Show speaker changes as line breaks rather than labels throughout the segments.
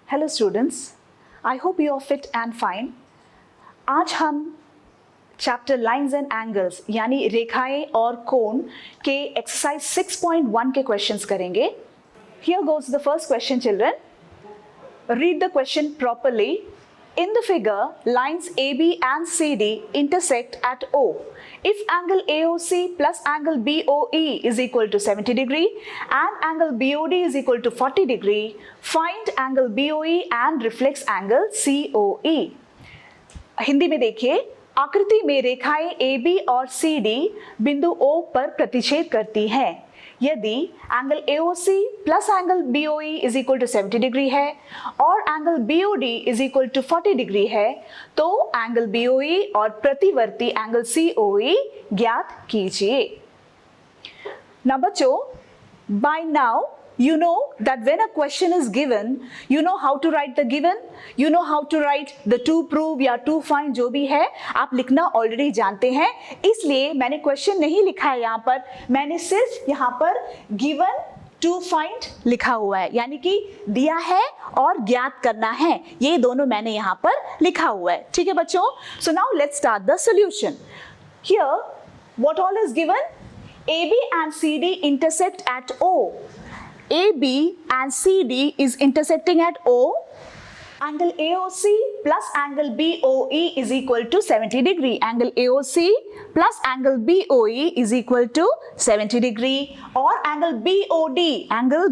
Hello students, I hope you are fit and fine. आज हम chapter lines and angles यानी रेखाएं और कोण के एक्सरसाइज 6.1 के क्वेश्चंस करेंगे। Here goes the first question children. Read the question properly. In the figure, lines AB and CD intersect at O. If angle AOC plus angle BOE is equal to 70 degree and angle BOD is equal to 40 degree, find angle BOE and reflex angle COE. Hindi में देखिए, आकृति में रेखाएं AB और CD बिंदु O पर प्रतिच्छेद करती हैं। यदि angle AOC plus angle BOE is equal to 70 degree है और angle BOD is equal to 40 degree है, तो एंगल BOE और प्रतिवर्ती एंगल COE ज्ञात कीजिए। ना बच्चों, by now you know that when a question is given, you know how to write the given, you know how to write the to prove या to find, जो भी है आप लिखना ऑलरेडी जानते हैं। इसलिए मैंने क्वेश्चन नहीं लिखा है यहाँ पर, मैंने सिर्फ यहाँ पर given to find लिखा हुआ है, यानी कि दिया है और ज्ञात करना है, ये दोनों मैंने यहाँ पर लिखा हुआ है। ठीक है बच्चों, so now let's start the solution. Here what all is given? AB and CD intersect at O. AB and CD is intersecting at O. Angle AOC plus angle BOE is equal to 70 degree. Angle AOC plus angle BOE is equal to 70 degree. और angle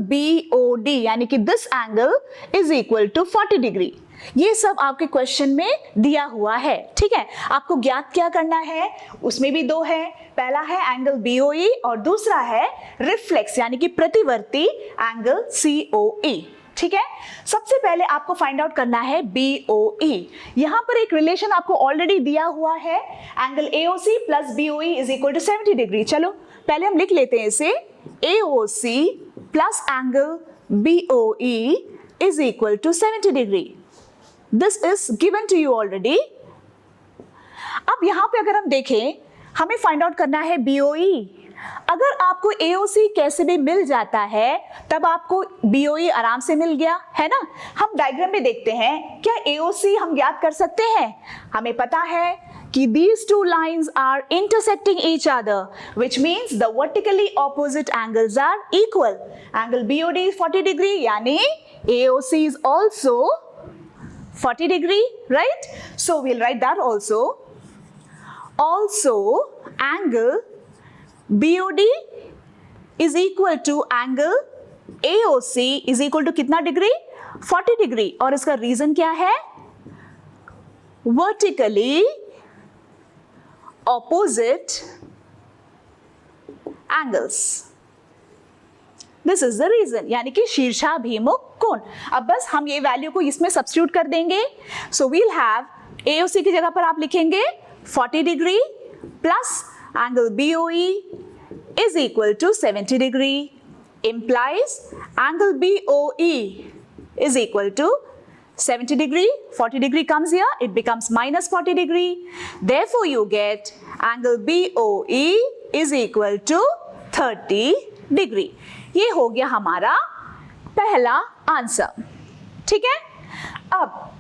BOD यानी कि this angle is equal to 40 degree. ये सब आपके question में दिया हुआ है। ठीक है, आपको ज्ञात क्या करना है, उसमें भी दो है। पहला है एंगल BOE और दूसरा है रिफ्लेक्स यानी कि प्रतिवर्ती एंगल COE। ठीक है, सबसे पहले आपको फाइंड आउट करना है BOE। यहां पर एक रिलेशन आपको ऑलरेडी दिया हुआ है, angle AOC plus BOE is equal to 70 degree. चलो पहले हम लिख लेते हैं इसे, AOC plus angle BOE is equal to 70 degree. This is given to you already. अब यहां पे अगर हम देखें, हमें फाइंड आउट करना है BOE। अगर आपको AOC कैसे भी मिल जाता है, तब आपको BOE आराम से मिल गया है ना। हम डायग्राम में देखते हैं, क्या AOC हम ज्ञात कर सकते हैं? हमें पता है कि these two lines are intersecting each other, which means the vertically opposite angles are equal. Angle BOD is 40 degree, यानी AOC is also 40 degree, right? So we'll write that also. Also, angle BOD is equal to angle AOC is equal to कितना degree? 40 degree. और इसका reason क्या है? Vertically opposite angles. This is the reason, यानी कि शीर्षाभिमुख कोण। अब बस हम ये वैल्यू को इसमें सब्स्टिट्यूट कर देंगे। सो वील हैव AOC की जगह पर आप लिखेंगे 40 degree plus angle BOE is equal to 70 degree, implies angle BOE is equal to 70 degree. 40 degree comes here, it becomes minus 40 degree. Therefore you get angle BOE is equal to 30 degree. ये हो गया हमारा पहला answer. ठीक है, अब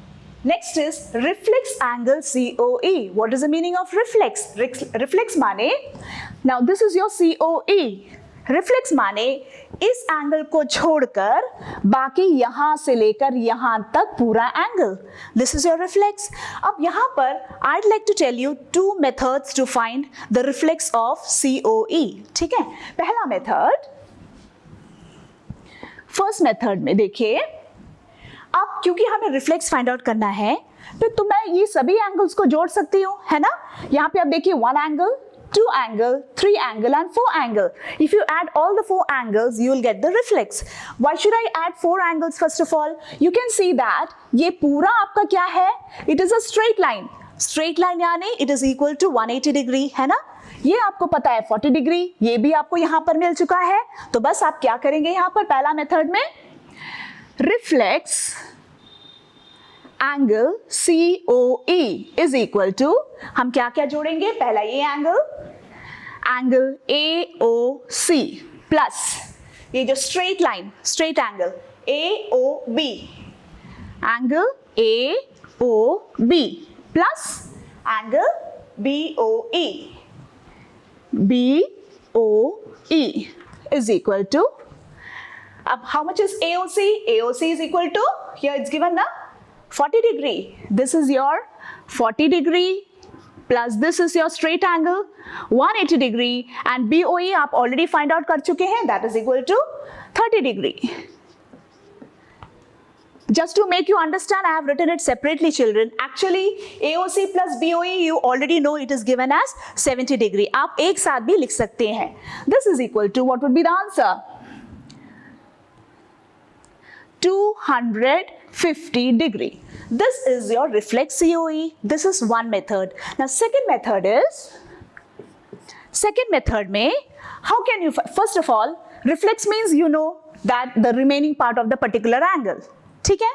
next is reflex angle COE। What is the meaning of reflex? Reflex माने, now this is your COE। Reflex माने इस एंगल को छोड़कर बाकी यहां से लेकर यहां तक पूरा angle, this is your reflex. अब यहां पर I would like to tell you two methods to find the reflex of COE। ठीक है, पहला मेथड, फर्स्ट मेथड में देखिए, अब क्योंकि हमें रिफ्लेक्स फाइंड आउट करना है, तो मैं ये सभी एंगल्स को जोड़ सकती हूँ, है ना। यहाँ पे आप देखिए 1 angle, 2 angle, 3 angle and 4 angle. If you add all the 4 angles you will get the reflex. Why should I add 4 angles? First of all you can see that ये पूरा आपका क्या है, it is a straight line. Straight line यानी it is equal to 180 degree, है ना। ये आपको पता है 40 डिग्री, ये भी आपको यहां पर मिल चुका है। तो बस आप क्या करेंगे यहां पर पहला मेथड में, reflex angle COE is equal to, हम क्या क्या जोड़ेंगे? पहला ये एंगल, एंगल AOC प्लस ये जो straight line, straight angle AOB angle AOB plus angle BOE. BOE is equal to, अब how much is AOC? AOC is equal to, here it's given na 40 degree. This is your 40 degree plus this is your straight angle 180 degree and BOE आप already find out कर चुके हैं, that is equal to 30 degree. Just to make you understand, I have written it separately, children. Actually, AOC plus BOE, you already know it is given as 70 degree. आप एक साथ भी लिख सकते हैं. This is equal to, what would be the answer? 250 degree. This is your reflex COE. This is one method. Now, second method में, how can you, first of all, reflex means you know that the remaining part of the particular angle. ठीक है?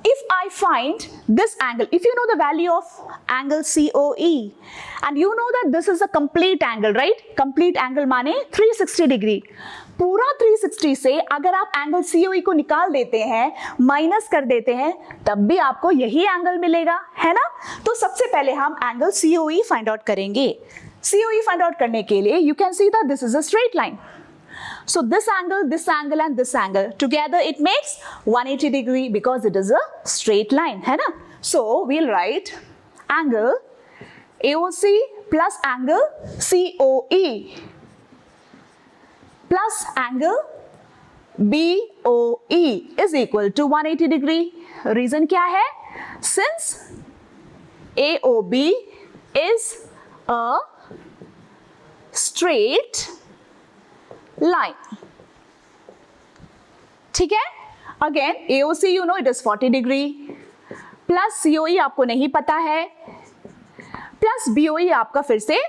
If I find this angle, if you know the value of angle COE and you know that this is a complete angle, right? Complete angle माने 360 degree. पूरा 360 से अगर आप angle COE को निकाल देते हैं, माइनस कर देते हैं, तब भी आपको यही एंगल मिलेगा, है ना? तो सबसे पहले हम एंगल COE फाइंड आउट करेंगे. COE फाइंड आउट करने के लिए you can see that this is a straight line. So this angle and this angle together it makes 180 degree because it is a straight line, है ना? So we'll write angle AOC plus angle COE plus angle BOE is equal to 180 degree. Reason क्या है? Since AOB is a straight line. ठीक है? Again, AOC you know it is 40 degree plus COE आपको नहीं पता है plus BOE आपका फिर से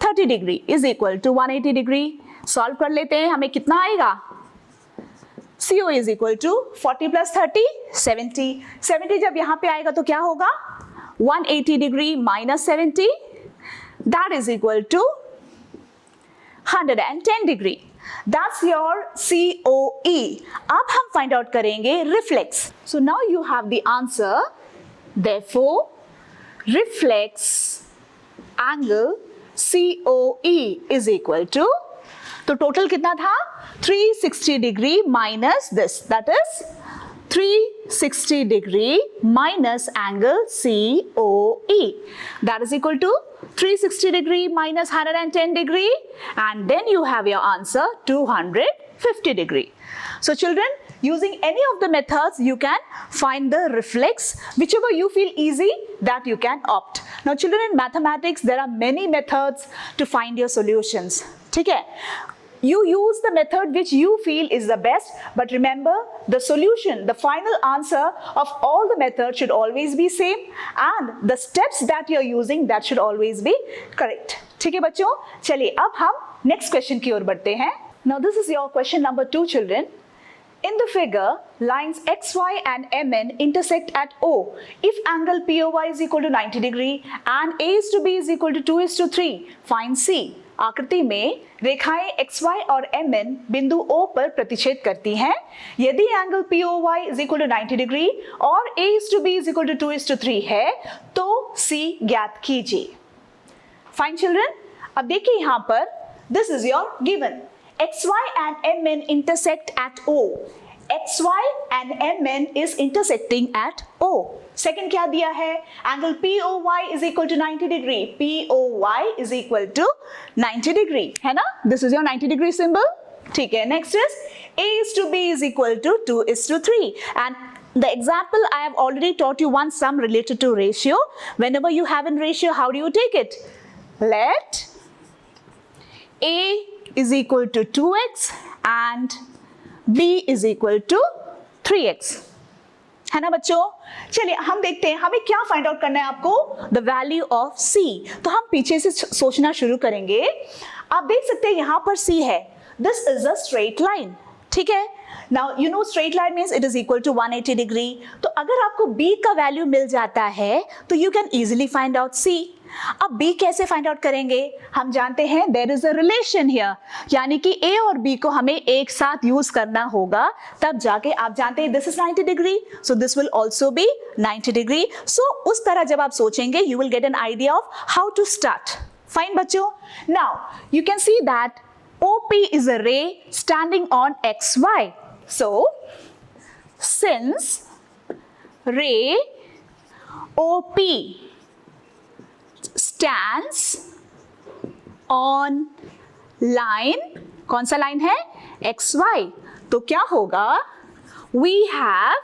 30 degree is equal to 180 degree. Solve कर लेते हैं, हमें कितना आएगा? COE is equal to 40 plus 30 70. 70 जब यहाँ पे आएगा तो क्या होगा? 180 degree minus 70, that is equal to 110 degree. That's your COE. अब हम find out करेंगे reflex. So now you have the answer. Therefore, reflex angle COE is equal to, तो total कितना था? 360 degree minus this. That is 360 degree minus angle COE. That is equal to 360 degree minus 110 degree and then you have your answer 250 degree. So children, using any of the methods you can find the reflex, whichever you feel easy that you can opt. Now children, in mathematics there are many methods to find your solutions. ठीक है? You use the method which you feel is the best, but remember the solution, the final answer of all the methods should always be same and the steps that you are using that should always be correct. ठीक है बच्चों? चलिए अब हम next question की ओर बढ़ते हैं. Now this is your question number 2 children. In the figure, lines XY and MN intersect at O. If angle POY is equal to 90 degree and A is to B is equal to 2 is to 3, find C. आकृति में रेखाएं XY और MN बिंदु O पर प्रतिच्छेद करती हैं. यदि angle POY is equal to 90 degree और A is to B is equal to 2 is to 3 है, तो C ज्ञात कीजिए. Fine children, अब देखिए यहाँ पर this is your given. XY and MN intersect at O. XY and MN is intersecting at O. Second क्या दिया है? Angle POY is equal to 90 degree. POY is equal to 90 degree. है ना? This is your 90 degree symbol. ठीक है. Next is A is to B is equal to 2 is to 3. And the example I have already taught you one sum related to ratio. Whenever you have in ratio, how do you take it? Let A is equal to 2x and B is equal to 3x. है ना बच्चों? चलिए हम देखते हैं हमें क्या find out करना है आपको. The value of C. तो हम पीछे से सोचना शुरू करेंगे. आप देख सकते हैं यहाँ पर C है. This is a straight line. ठीक है. Now you know straight line means it is equal to 180 degree. तो अगर आपको b का वैल्यू मिल जाता है तो you can easily find out c. अब b कैसे फाइंड आउट करेंगे? हम जानते हैं there is a relation here, यानी कि a और b को हमें एक साथ यूज करना होगा, तब जाके आप जानते हैं this is 90 degree, so this will also be 90 degree. So उस तरह जब आप सोचेंगे you will get an idea of how to start. Fine बच्चों. Now you can see that OP is a ray standing on XY. So, since ray OP stands on line, कौन सा line है? XY. तो क्या होगा? We have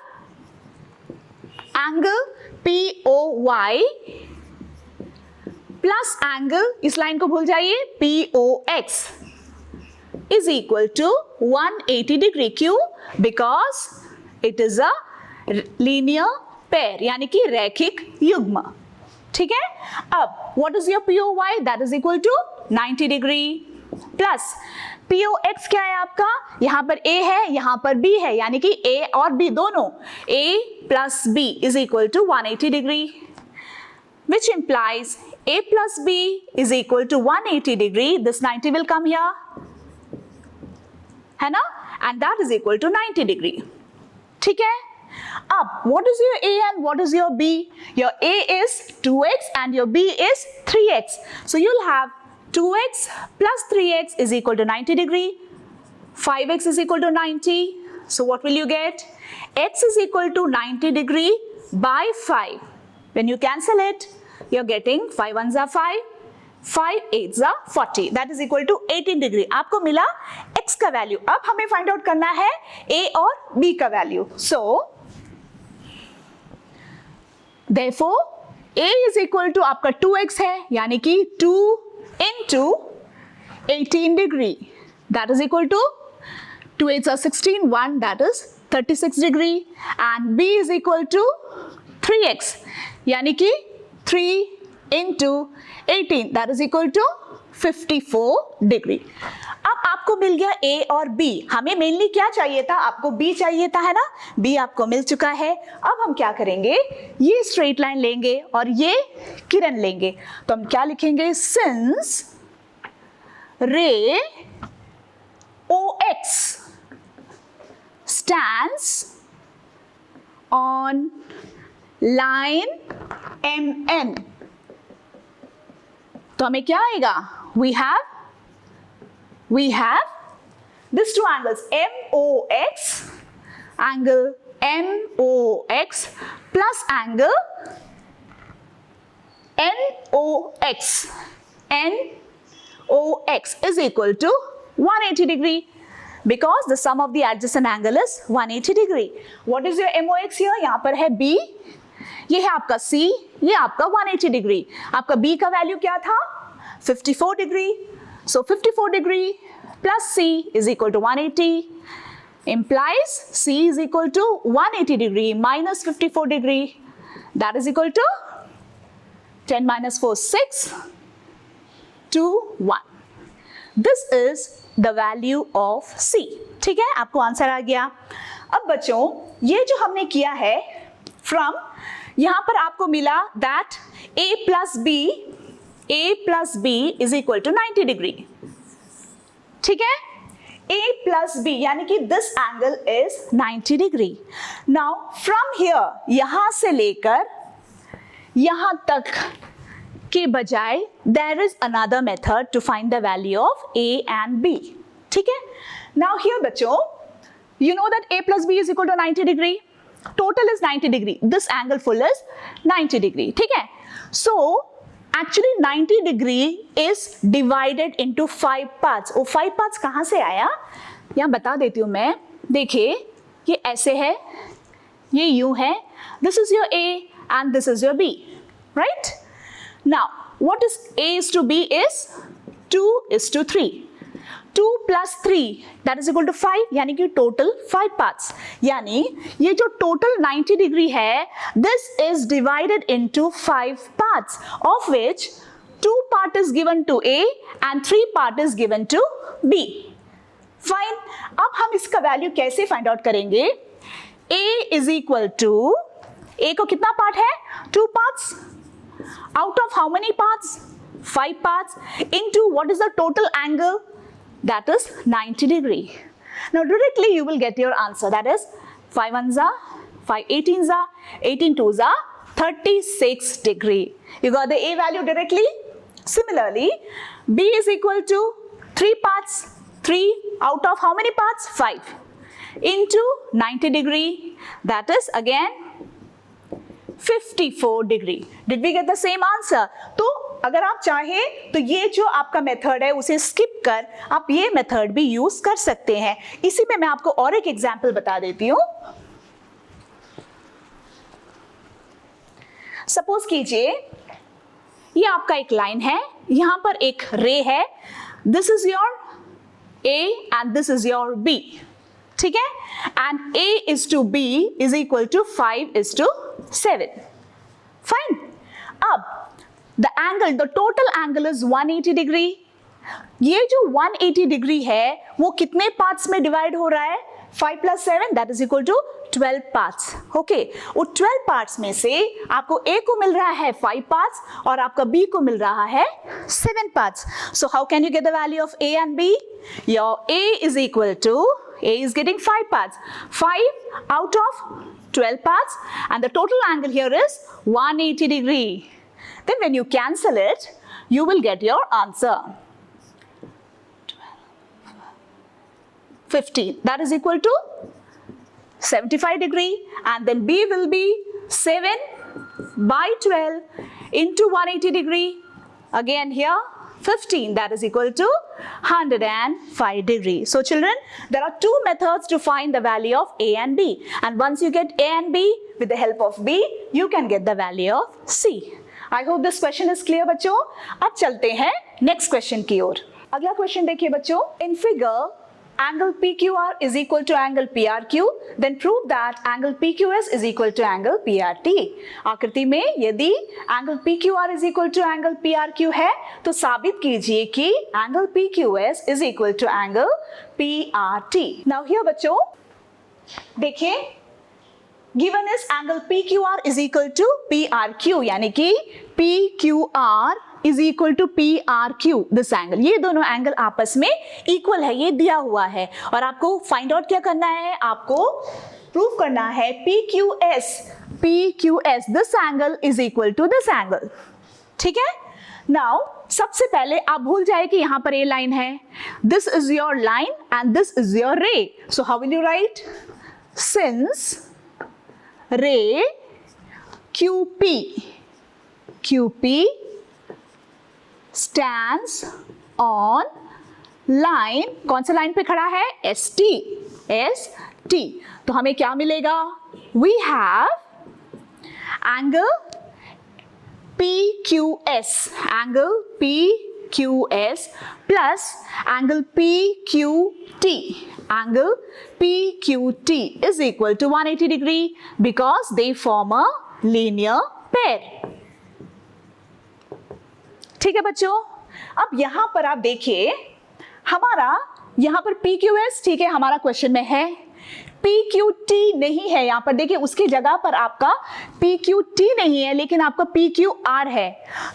angle POY plus angle, इस line को भूल जाइए, POX is equal to 180 degree. क्यों? Because it is a linear pair, यानी कि रैखिक युग्म. ठीक है. अब what is your POY? That is equal to 90 degree plus POX क्या है आपका? यहां पर A है, यहां पर B है, यानी कि A और B दोनों, A plus B is equal to 180 degree, which implies A plus B is equal to 180 degree. This 90 will come here, है ना, and that is equal to 90 degree. ठीक है. अब what is your A and what is your B? Your A is 2x and your B is 3x. So you'll have 2x plus 3x is equal to 90 degree. 5x is equal to 90. So what will you get? X is equal to 90 degree by 5. When you cancel it, you're getting 5 ones are 5. 5 8s are 40. That is equal to 18 degree. आपको मिला x का value. अब हमें find out करना है a और b का value. So therefore a is equal to आपका 2x है, यानी कि 2 into 18 degree. That is equal to 2 8s are 16, 1 that is 36 degree, and b is equal to 3x, यानी कि 3 into 18 that is equal to 54 degree. अब आपको मिल गया A और B. हमें मेनली क्या चाहिए था? आपको B चाहिए था, है ना. B आपको मिल चुका है. अब हम क्या करेंगे? ये स्ट्रेट लाइन लेंगे और ये किरण लेंगे. तो हम क्या लिखेंगे? Since ray OX stands on line MN, तो हमें क्या आएगा? We have these two angles, MOX, angle MOX plus angle NOX. NOX is equal to 180 degree because the sum of the adjacent angle is 180 degree. What is your MOX here? यहाँ पर है B, ये है आपका C, ये आपका 180 degree. आपका B का वैल्यू क्या था? 54 degree. So 54 degree plus C is equal to 180 implies C is equal to 180 degree minus 54 degree. That is equal to 10 minus 4 6 2 1. This is the value of C. ठीक है, आपको answer आ गया. अब बच्चों ये जो हमने किया है from यहां पर आपको मिला that A plus B is equal to 90 degree. ठीक है. A plus B यानी कि this angle is 90 degree. Now from here यहां से लेकर यहां तक के बजाय there is another method to find the value of A and B. ठीक है. Now here बच्चों you know that A plus B is equal to 90 degree. Total is 90 degree. This angle full is 90 degree. ठीक है. So actually 90 degree is divided into 5 parts. वो 5 parts कहाँ से आया? यहाँ बता देती हूँ मैं. देखिए ये ऐसे है, ये यूं है. This is your A and this is your B, right? Now what is A is to B is 2 is to 3. 2 plus 3 that is equal to 5, यानी कि total 5 parts. यानी ये जो total 90 degree है, this is divided into 5 parts, of which 2 part is given to A and 3 part is given to B. Fine. अब हम इसका value कैसे फाइंड आउट करेंगे? a is equal to, a को कितना पार्ट है? 2 parts. Out of how many parts? 5 parts. Into what is the total angle? That is 90 degree. Now directly you will get your answer. That is 5 1s are 5 18s are 18 2s are 36 degree. You got the a value directly. Similarly, b is equal to 3 parts. 3 out of how many parts? 5 into 90 degree. That is again 54 degree. Did we get the same answer? तो अगर आप चाहें तो ये जो आपका method है उसे स्किप कर आप ये मेथड भी यूज कर सकते हैं. इसी में मैं आपको और एक एग्जांपल बता देती हूं. सपोज कीजिए ये आपका एक लाइन है, यहां पर एक रे है. This is your A and this is your B. ठीक है? And A is to B is equal to 5 is to 7. Fine. अब the angle, the total angle is 180 degree. ये जो 180 डिग्री है वो कितने पार्ट्स में डिवाइड हो रहा है? 5 plus 7 that is equal to 12 parts. Okay, वो 12 पार्ट्स में से आपको A को मिल रहा है 5 पार्ट्स और आपका B को मिल रहा है 7 parts. So how can you get the value of A and B? Your A is equal to, A is getting 5 parts. 5 out of 12 parts and the total angle here is 180 degree. Then when you cancel it, you will get your answer. 15. That is equal to 75 degree. And then B will be 7 by 12 into 180 degree. Again here 15. That is equal to 105 degree. So children, there are two methods to find the value of A and B. And once you get A and B, with the help of B, you can get the value of C. I hope this question is clear बच्चों. अब चलते हैं next question की ओर. अगला question देखिए बच्चों. In figure angle PQR is equal to angle PRQ, then prove that angle PQS is equal to angle PRT. आकृति में यदि angle PQR is equal to angle PRQ है तो साबित कीजिए कि angle PQS is equal to angle PRT. Now here बच्चों देखिए, given is angle PQR is equal to PRQ, यानी कि PQR is equal to PRQ, this angle. ये दोनों एंगल आपस में इक्वल है, ये दिया हुआ है और आपको फाइंड आउट क्या करना है? आपको प्रूव करना है PQS, this angle is equal to this angle. ठीक है? Now सबसे पहले आप भूल जाए कि यहां पर ये लाइन है. This is your line and this is your ray. So how will you write? Since ray QP stands on line, कौन सा लाइन पे खड़ा है? ST. तो हमें क्या मिलेगा? We have angle PQS plus angle PQT. Angle PQT is equal to 180 degree because they form a linear pair. ठीक है बच्चों. अब यहां पर आप देखिए, हमारा यहां पर PQS ठीक है हमारा क्वेश्चन में है, PQT नहीं है. यहां पर देखिए उसकी जगह पर आपका PQT नहीं है लेकिन आपका PQR है.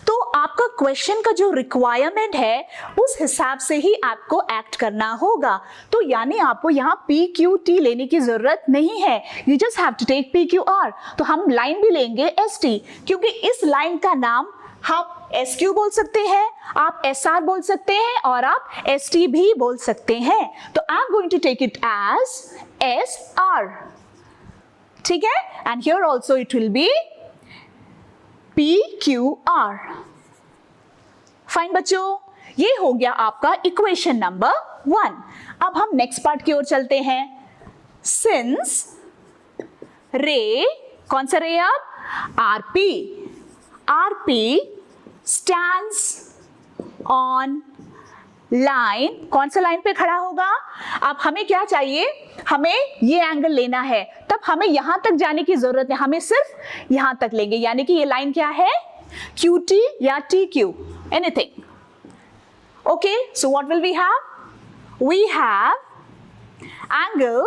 तो आपका क्वेश्चन का जो रिक्वायरमेंट है उस हिसाब से ही आपको एक्ट करना होगा. तो यानी आपको यहां PQT लेने की जरूरत नहीं है. You just have to take PQR. तो हम लाइन भी लेंगे ST क्योंकि इस लाइन का नाम आप SQ बोल सकते हैं, आप SR बोल सकते हैं और आप ST भी बोल सकते हैं. तो I am going to take it as SR. ठीक है? And here also it will be PQR. Fine बच्चों, ये हो गया आपका इक्वेशन नंबर 1. अब हम नेक्स्ट पार्ट की ओर चलते हैं. सिंस रे, कौन सा रे? अब RP stands on line, कौन सा लाइन पे खड़ा होगा? अब हमें क्या चाहिए? हमें ये एंगल लेना है. तब हमें यहां तक जाने की जरूरत है, हमें सिर्फ यहां तक लेंगे. यानी कि ये लाइन क्या है? QT या TQ, anything. Okay, so what will we have? We have angle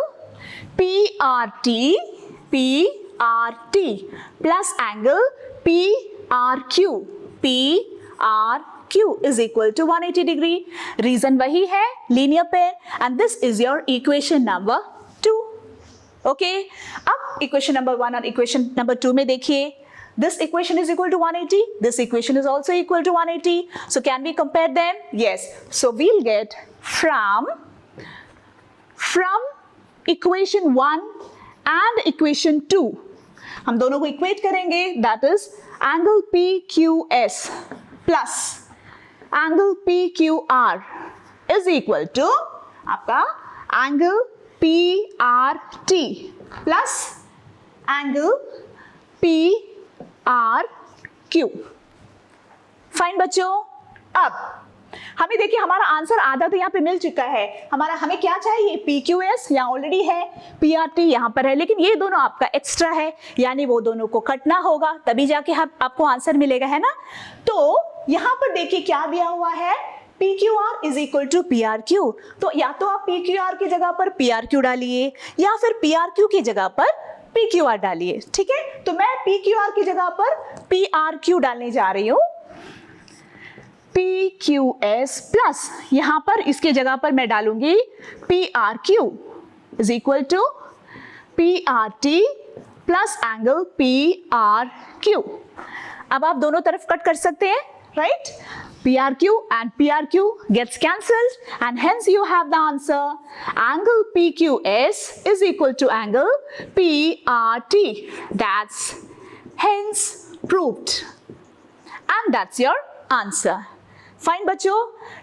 PRT plus angle PRQ is equal to 180 degree. Reason वही है, linear pair, and this is your equation number 2. Okay, अब equation number 1 और equation number 2 में देखिए, this equation is equal to 180, this equation is also equal to 180. So can we compare them? Yes. So we'll get from equation 1 and equation 2, हम दोनों को equate करेंगे, that is angle PQS plus angle PQR is equal to आपका angle PRT plus angle PRQ. Fine बच्चों, अब हमें देखिए हमारा आंसर आधा तो यहाँ पे मिल चुका है. हमें क्या चाहिए? PQS यहाँ ऑलरेडी है, PRT यहाँ पर है, लेकिन ये दोनों आपका एक्स्ट्रा है, यानी वो दोनों को कटना होगा तभी जाके आपको आंसर मिलेगा, है ना. तो यहाँ पर देखिए क्या दिया हुआ है, PQR is equal to PRQ. तो या तो आप PQR की जगह पर PRQ डालिए या फिर PRQ की जगह पर PQR डालिए. ठीक है, तो मैं PQR की जगह पर PRQ डालने जा रही हूं. PQS प्लस यहां पर इसके जगह पर मैं डालूंगी PRQ is equal to PRT plus angle PRQ. अब आप दोनों तरफ कट कर सकते हैं, right? PRQ and PRQ gets cancelled, and hence you have the answer. Angle PQS is equal to angle PRT. That's hence proved. And that's your answer. Fine, bachcho.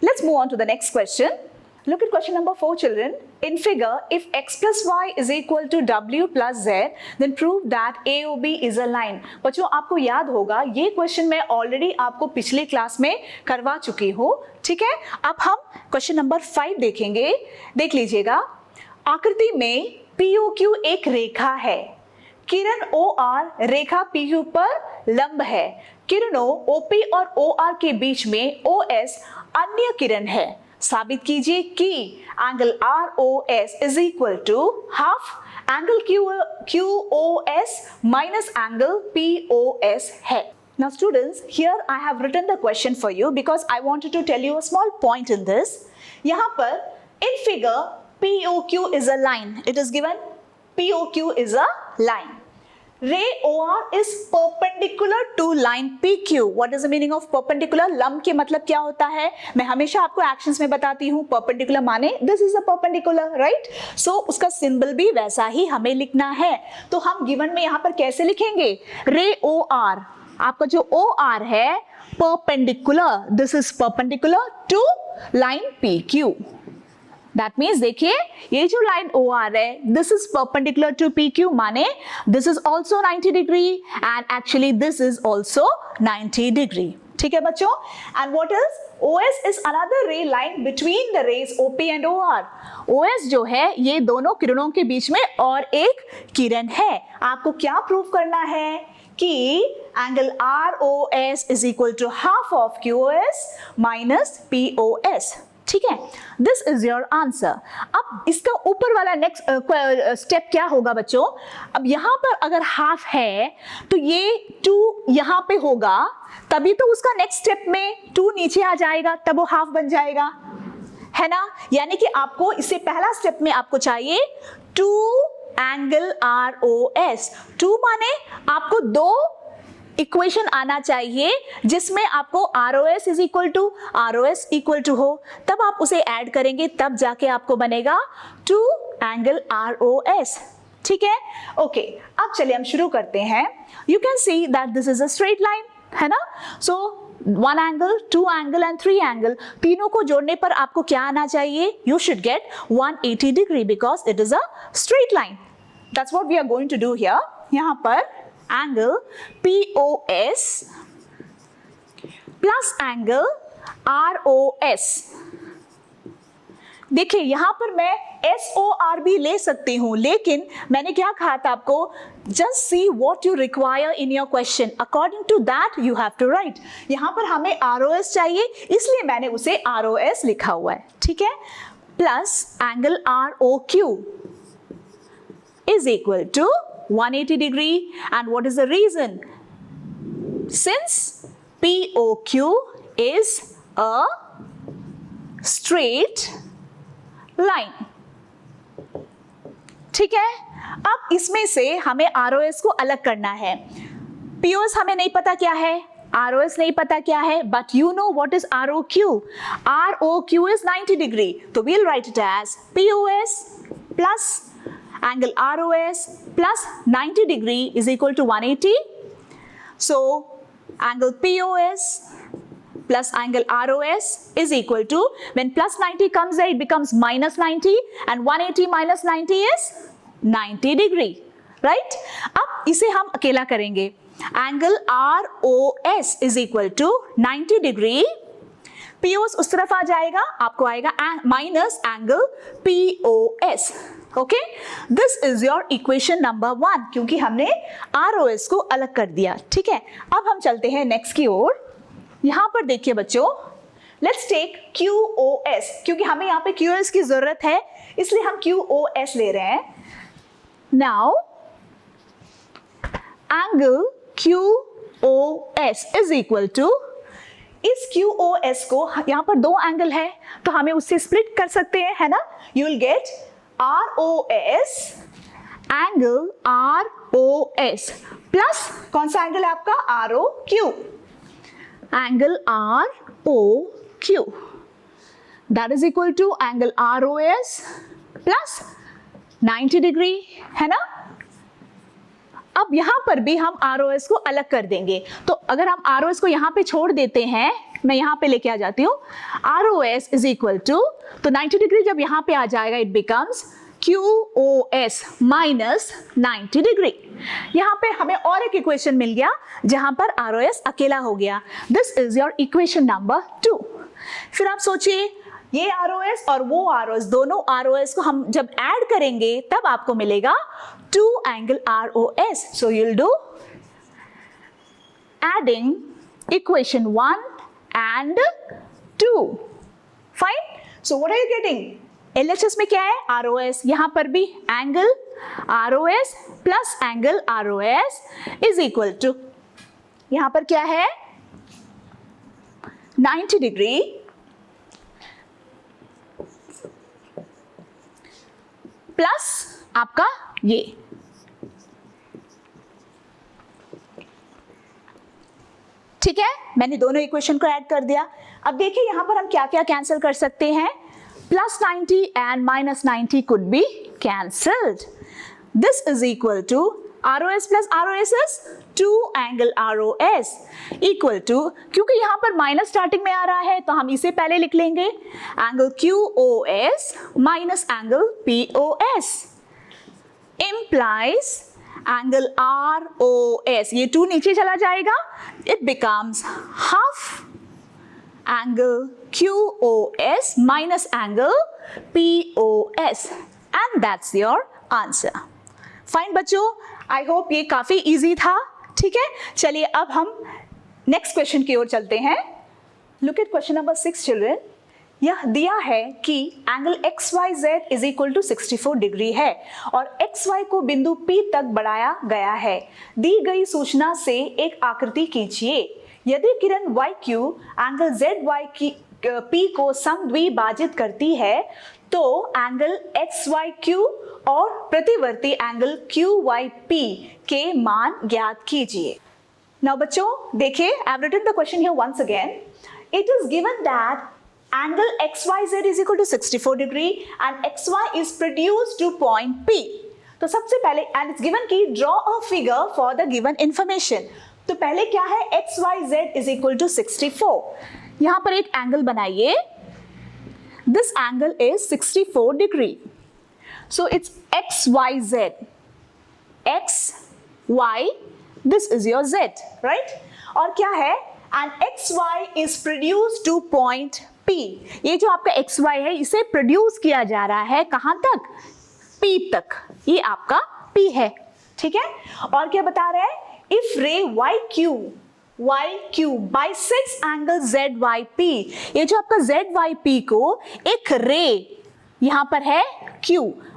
Let's move on to the next question. Look at question number 4, children. In figure, if x plus y is equal to w plus z, then prove that AOB is a line. बच्चों आपको याद होगा ये question मैं already आपको पिछले class में करवा चुकी हूँ. ठीक है, अब हम क्वेश्चन नंबर 5 देखेंगे. देख लीजिएगा, आकृति में POQ एक रेखा है. किरण OR रेखा PQ पर लंब है. किरणों OP और OR के बीच में OS अन्य किरण है. साबित कीजिए कि angle ROS is equal to half angle QOS minus angle POS है. Now students, here I have written the question for you because I wanted to tell you a small point in this. यहाँ पर in figure POQ is a line. It is given POQ is a line. Ray OR is perpendicular to line PQ. What is the meaning of perpendicular? लंब के मतलब क्या होता है? मैं हमेशा आपको एक्शंस में बताती हूँ. perpendicular माने this is a perpendicular, right? So उसका सिंबल भी वैसा ही हमें लिखना है. तो हम गिवन में यहाँ पर कैसे लिखेंगे? Ray OR, आपका जो OR है perpendicular, this is perpendicular to line PQ. That means देखिए ये जो लाइन OR है, this is perpendicular to PQ माने this is also 90 degree and actually this is also 90 degree. ठीक है बच्चों? And what else? OS is another ray line between the rays OP and OR. OS जो है ये दोनों किरणों के बीच में और एक किरण है. आपको क्या प्रूव करना है कि angle ROS is equal to half of QOS minus POS. ठीक है, दिस इज योर आंसर. अब इसका ऊपर वाला नेक्स्ट स्टेप क्या होगा बच्चों? अब यहाँ पर अगर हाफ है तो ये 2 यहाँ पे होगा, तभी तो उसका नेक्स्ट स्टेप में 2 नीचे आ जाएगा, तब वो हाफ बन जाएगा, है ना. यानी कि आपको इससे पहला स्टेप में आपको चाहिए 2 एंगल ROS. 2 माने आपको 2 इक्वेशन आना चाहिए जिसमें आपको ROS is equal to ROS equal to हो, तब आप उसे ऐड करेंगे, तब जाके आपको बनेगा 2 एंगल ROS. ठीक है, ओके. अब चलिए हम शुरू करते हैं. You can see that this is a straight line, है ना. So 1 angle, 2 angle and 3 angle, तीनों को जोड़ने पर आपको क्या आना चाहिए? You should get 180 degree because it is a straight line. That's what we are going to do here. यहाँ पर angle POS plus angle ROS. देखिए यहां पर मैं SOR भी ले सकती हूं, लेकिन मैंने क्या कहा था आपको? Just see what you require in your question, according to that you have to write. यहां पर हमें ROS चाहिए, इसलिए मैंने उसे ROS लिखा हुआ है. ठीक है, plus angle ROQ is equal to 180 degree. And what is the reason? Since POQ is a straight line. ठीक है, अब इसमें से हमें ROS को अलग करना है. POS हमें नहीं पता क्या है, ROS नहीं पता क्या है, but you know what is ROQ. ROQ is 90 degree. So we'll write it as POS plus angle ROS plus 90 degree is equal to 180. So angle POS plus angle ROS is equal to, when plus 90 comes there, it becomes minus 90, and 180 minus 90 is 90 degree, right? अब इसे हम अकेला करेंगे. Angle ROS is equal to 90 degree. POS उस तरफ आ जाएगा, आपको आएगा minus angle POS. Okay? This is your equation number 1, क्योंकि हमने ROS को अलग कर दिया. ठीक है, अब हम चलते हैं नेक्स्ट की ओर. यहां पर देखिए बच्चों, let's take QOS, क्योंकि हमें यहाँ पे QOS की जरूरत है, इसलिए हम QOS ले रहे हैं. Now angle QOS is equal to, इस QOS को, यहाँ पर दो एंगल है तो हमें उससे स्प्लिट कर सकते हैं, है ना. You will get ROS angle ROS plus कौन सा एंगल है आपका, ROQ, angle ROQ, that is equal to angle ROS plus 90 degree, है ना. अब यहां पर भी हम ROS को अलग कर देंगे. तो अगर हम ROS को यहां पे छोड़ देते हैं, मैं यहां पे लेके आ जाती हूं, ROS is equal to, तो 90 डिग्री जब यहां पे आ जाएगा, it becomes QOS minus 90 degree. यहां पे हमें और एक इक्वेशन मिल गया जहां पर ROS अकेला हो गया. This is your equation number 2. फिर आप सोचिए, ये ROS और वो ROS, दोनों ROS को हम जब ऐड करेंगे तब आपको मिलेगा 2 angle ROS. So you'll do adding equation 1 and 2. Fine. So what are you getting? LHS में क्या है, ROS. यहां पर भी angle ROS plus angle ROS is equal to, यहां पर क्या है, 90 डिग्री प्लस आपका ये. ठीक है, मैंने दोनों इक्वेशन को ऐड कर दिया. अब देखिए यहां पर हम क्या क्या कैंसिल कर सकते हैं. Plus 90 and minus 90 could be cancelled. This is equal to ROS plus ROS is 2 angle ROS equal to, क्योंकि यहां पर माइनस स्टार्टिंग में आ रहा है तो हम इसे पहले लिख लेंगे, angle QOS minus angle POS implies angle ROS, ये 2 नीचे चला जाएगा, it becomes half angle QOS minus angle POS, and that's your answer. Fine बच्चों, I hope ये काफी इजी था. ठीक है, चलिए अब हम नेक्स्ट क्वेश्चन की ओर चलते हैं. Look at question number 6 children. यह दिया है कि angle XYZ is equal to 64 degree है और XY को बिंदु P तक बढ़ाया गया है. दी गई सूचना से एक आकृति खींचिए. यदि किरण YQ एंगल ZY की P को समद्विभाजित करती है तो एंगल XYQ और प्रतिवर्ती एंगल QYP के मान ज्ञात कीजिए. नाउ बच्चों देखिए, I have written the question here once again. It is given that angle XYZ is equal to 64 degree and XY is produced to point P. तो सबसे पहले and it's given कि draw a figure for the given information. तो पहले क्या है, XYZ is equal to 64. यहां पर एक एंगल बनाइए. This angle is 64 degree. So it's XYZ. X, Y, this is your Z, right? और क्या है, and XY is produced to point P. ये जो आपका XY है इसे प्रोड्यूस किया जा रहा है कहां तक, P तक. ये आपका P है. ठीक है, और क्या बता रहा है, इफ रे YQ bisects angle ZYP, ये जो आपका ZYP को एक रे यहां पर है Q,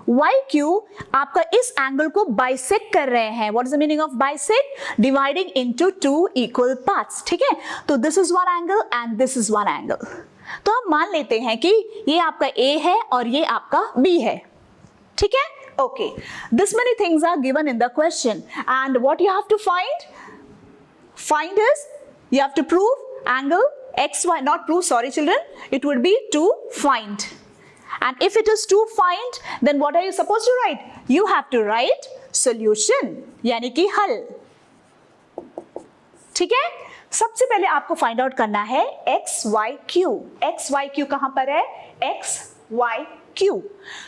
YQ आपका इस एंगल को बाइसेक्ट कर रहे हैं. What is the meaning of bisect? Dividing into two equal parts. ठीक है, तो this is one angle and this is one angle. तो हम मान लेते हैं कि ये आपका A है और ये आपका B है. ठीक है, okay, this many things are given in the question and what you have to find is you have to prove angle XY, not prove, sorry children, it would be to find. And if it is to find, then what are you supposed to write? You have to write solution, यानी कि हल. ठीक है, सबसे पहले आपको find out करना है XYQ. XYQ कहां पर है? XYQ.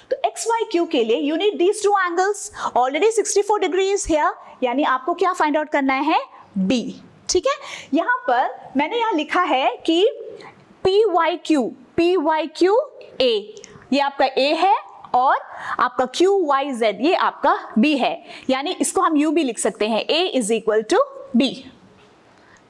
तो XYQ के लिए you need these two angles. Already 64 degrees here, यानी आपको क्या फाइंड आउट करना है? B. ठीक है, यहां पर मैंने यहां लिखा है कि PYQ A, ये आपका A है और आपका QYZ ये आपका B है, यानी इसको हम U भी लिख सकते हैं. A is equal to B.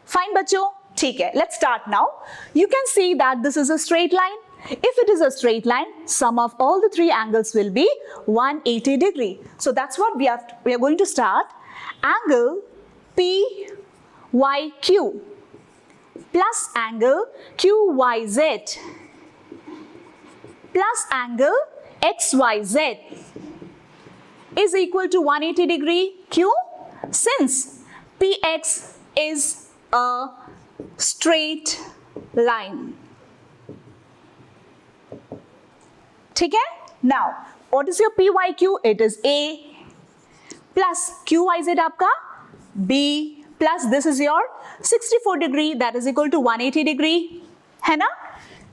Fine बच्चों, ठीक है, let's start now. You can see that this is a straight line. If it is a straight line, sum of all the three angles will be 180 degree. So that's what we are going to start. Angle PYQ plus angle QYZ plus angle XYZ is equal to 180 degree. Q, since PX is a straight line. ठीक है, now what is your PYQ? It is A plus QYZ आपका B plus this is your 64 degree, that is equal to 180 degree, है ना?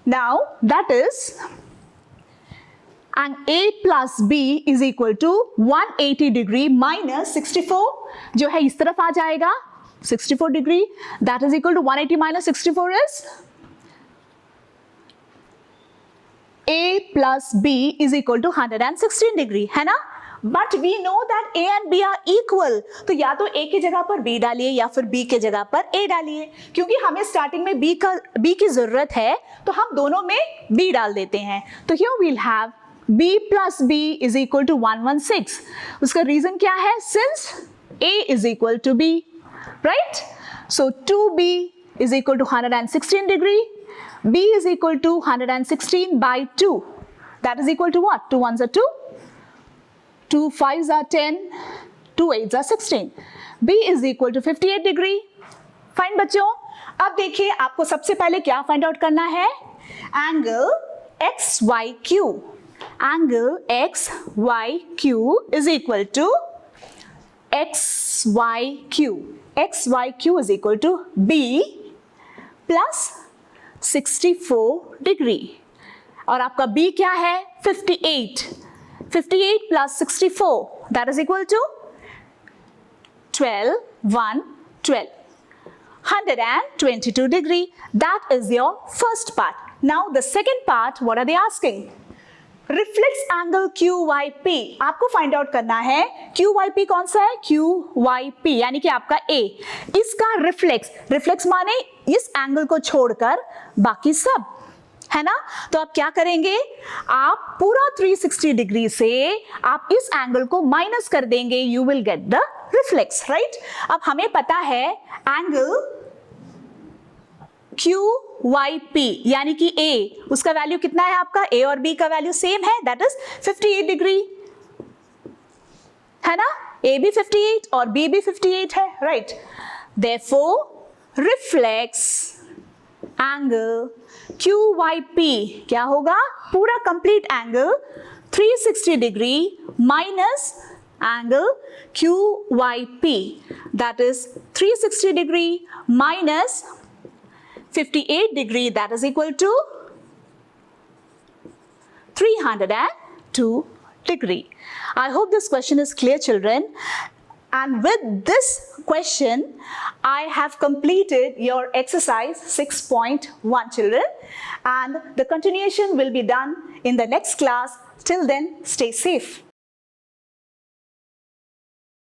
Now that is, and A plus B is equal to 180 degree minus 64 जो है इस तरफ आ जाएगा 64 degree, that is equal to 180 minus 64 is A plus B is equal to 116 degree, है ना? But we know that A and B are equal. तो या तो A की जगह पर B डालिए या फिर B की जगह पर A डालिए. क्योंकि हमें स्टार्टिंग में B की जरूरत है तो हम दोनों में B डाल देते हैं. तो here we'll have B plus B is equal to 116. उसका रीजन क्या है? Since A is equal to B, right? So 2B is equal to 116 degree. B is equal to 116 by 2. That is equal to what? 2 1s are 2, 2 5s are 10, 2 8s are 16. B is equal to 58 degree. Fine बच्चों, अब देखिए आपको सबसे पहले क्या find out करना है? Angle XYQ. Angle XYQ is equal to XYQ. XYQ is equal to B plus 64 degree. और आपका B क्या है? 58. 58 plus 64, that is equal to 12, 1, 12. 122 degree. That is your first part. Now the second part, what are they asking? Reflex angle QYP. आपको find out करना है QYP कौन सा है? QYP यानी कि आपका A. इसका रिफ्लेक्स माने इस एंगल को छोड़कर बाकी सब, है ना? तो आप क्या करेंगे? आप पूरा 360 डिग्री से आप इस एंगल को माइनस कर देंगे. You will get the reflex, right? अब हमें पता है एंगल QYP यानी कि A, उसका वैल्यू कितना है आपका? A और B का वैल्यू सेम है, दैट इज 58 डिग्री, है ना? A भी 58 और B भी 58 है, right? Therefore reflex angle QYP क्या होगा? पूरा complete angle 360 degree minus angle QYP, that is 360 degree minus 58 degree, that is equal to 302 degree. I hope this question is clear, children. And with this question, I have completed your exercise 6.1, children. And the continuation will be done in the next class. Till then, stay safe.